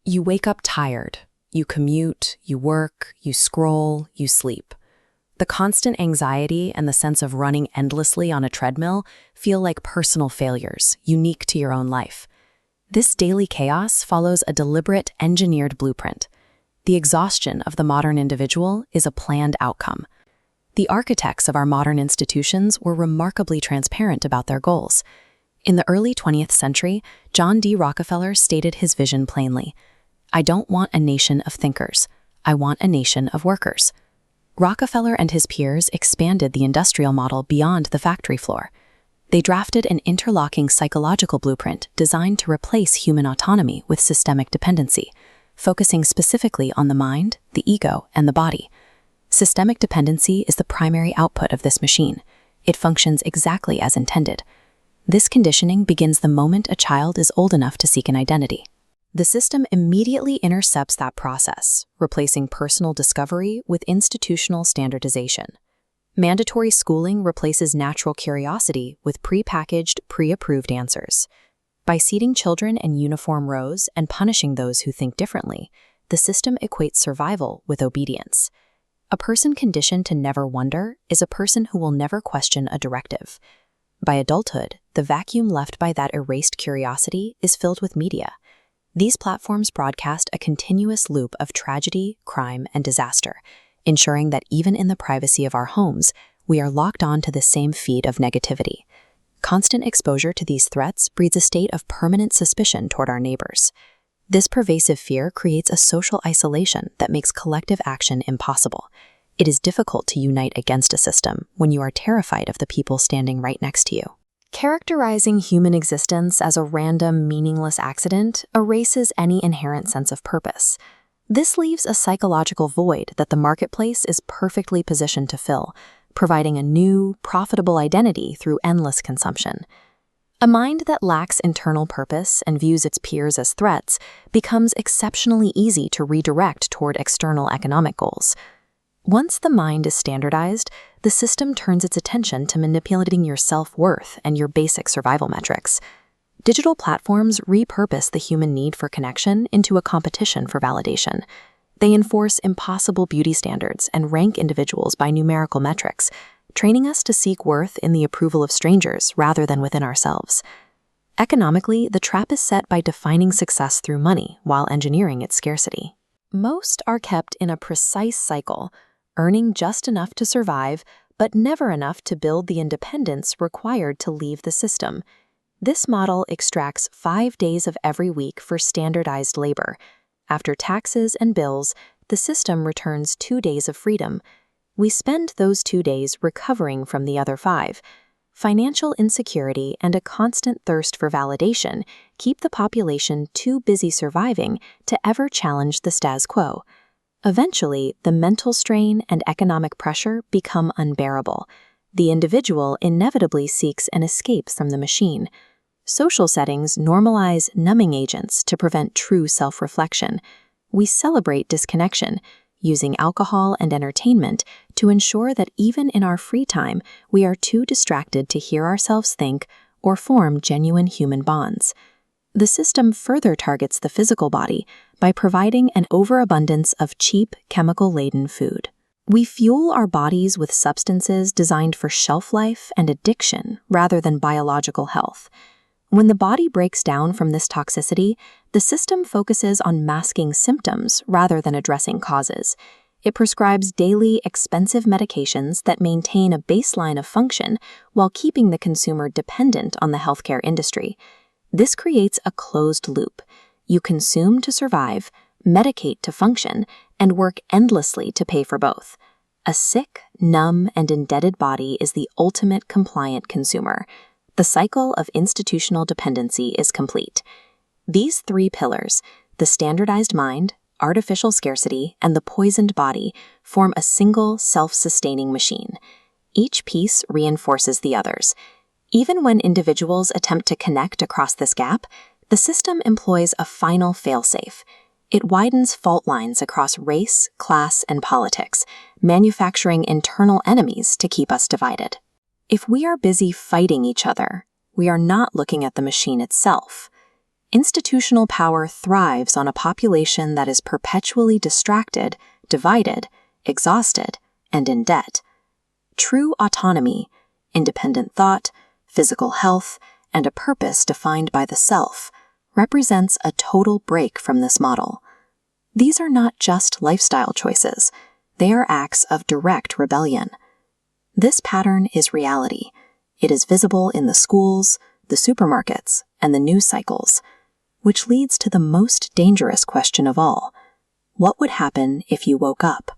You wake up tired. You commute, you work, you scroll, you sleep. The constant anxiety and the sense of running endlessly on a treadmill feel like personal failures, unique to your own life. This daily chaos follows a deliberate, engineered blueprint. The exhaustion of the modern individual is a planned outcome. The architects of our modern institutions were remarkably transparent about their goals. In the early 20th century, John D. Rockefeller stated his vision plainly. "I don't want a nation of thinkers. I want a nation of workers." Rockefeller and his peers expanded the industrial model beyond the factory floor. They drafted an interlocking psychological blueprint designed to replace human autonomy with systemic dependency, focusing specifically on the mind, the ego, and the body. Systemic dependency is the primary output of this machine. It functions exactly as intended. This conditioning begins the moment a child is old enough to seek an identity. The system immediately intercepts that process, replacing personal discovery with institutional standardization. Mandatory schooling replaces natural curiosity with pre-packaged, pre-approved answers. By seating children in uniform rows and punishing those who think differently, the system equates survival with obedience. A person conditioned to never wonder is a person who will never question a directive. By adulthood, the vacuum left by that erased curiosity is filled with media. These platforms broadcast a continuous loop of tragedy, crime, and disaster, ensuring that even in the privacy of our homes, we are locked on to the same feed of negativity. Constant exposure to these threats breeds a state of permanent suspicion toward our neighbors. This pervasive fear creates a social isolation that makes collective action impossible. It is difficult to unite against a system when you are terrified of the people standing right next to you. Characterizing human existence as a random, meaningless accident erases any inherent sense of purpose. This leaves a psychological void that the marketplace is perfectly positioned to fill, providing a new, profitable identity through endless consumption. A mind that lacks internal purpose and views its peers as threats becomes exceptionally easy to redirect toward external economic goals. Once the mind is standardized, the system turns its attention to manipulating your self-worth and your basic survival metrics. Digital platforms repurpose the human need for connection into a competition for validation. They enforce impossible beauty standards and rank individuals by numerical metrics, training us to seek worth in the approval of strangers rather than within ourselves. Economically, the trap is set by defining success through money while engineering its scarcity. Most are kept in a precise cycle, earning just enough to survive, but never enough to build the independence required to leave the system. This model extracts 5 days of every week for standardized labor. After taxes and bills, the system returns 2 days of freedom. We spend those 2 days recovering from the other 5. Financial insecurity and a constant thirst for validation keep the population too busy surviving to ever challenge the status quo. Eventually, the mental strain and economic pressure become unbearable. The individual inevitably seeks an escape from the machine. Social settings normalize numbing agents to prevent true self-reflection. We celebrate disconnection, using alcohol and entertainment to ensure that even in our free time, we are too distracted to hear ourselves think or form genuine human bonds. The system further targets the physical body by providing an overabundance of cheap, chemical-laden food. We fuel our bodies with substances designed for shelf life and addiction rather than biological health. When the body breaks down from this toxicity, the system focuses on masking symptoms rather than addressing causes. It prescribes daily, expensive medications that maintain a baseline of function while keeping the consumer dependent on the healthcare industry. This creates a closed loop. You consume to survive, medicate to function, and work endlessly to pay for both. A sick, numb, and indebted body is the ultimate compliant consumer. The cycle of institutional dependency is complete. These 3 pillars, the standardized mind, artificial scarcity, and the poisoned body, form a single self-sustaining machine. Each piece reinforces the others. Even when individuals attempt to connect across this gap, the system employs a final failsafe. It widens fault lines across race, class, and politics, manufacturing internal enemies to keep us divided. If we are busy fighting each other, we are not looking at the machine itself. Institutional power thrives on a population that is perpetually distracted, divided, exhausted, and in debt. True autonomy, independent thought, physical health, and a purpose defined by the self represents a total break from this model. These are not just lifestyle choices, they are acts of direct rebellion. This pattern is reality. It is visible in the schools, the supermarkets, and the news cycles, which leads to the most dangerous question of all. What would happen if you woke up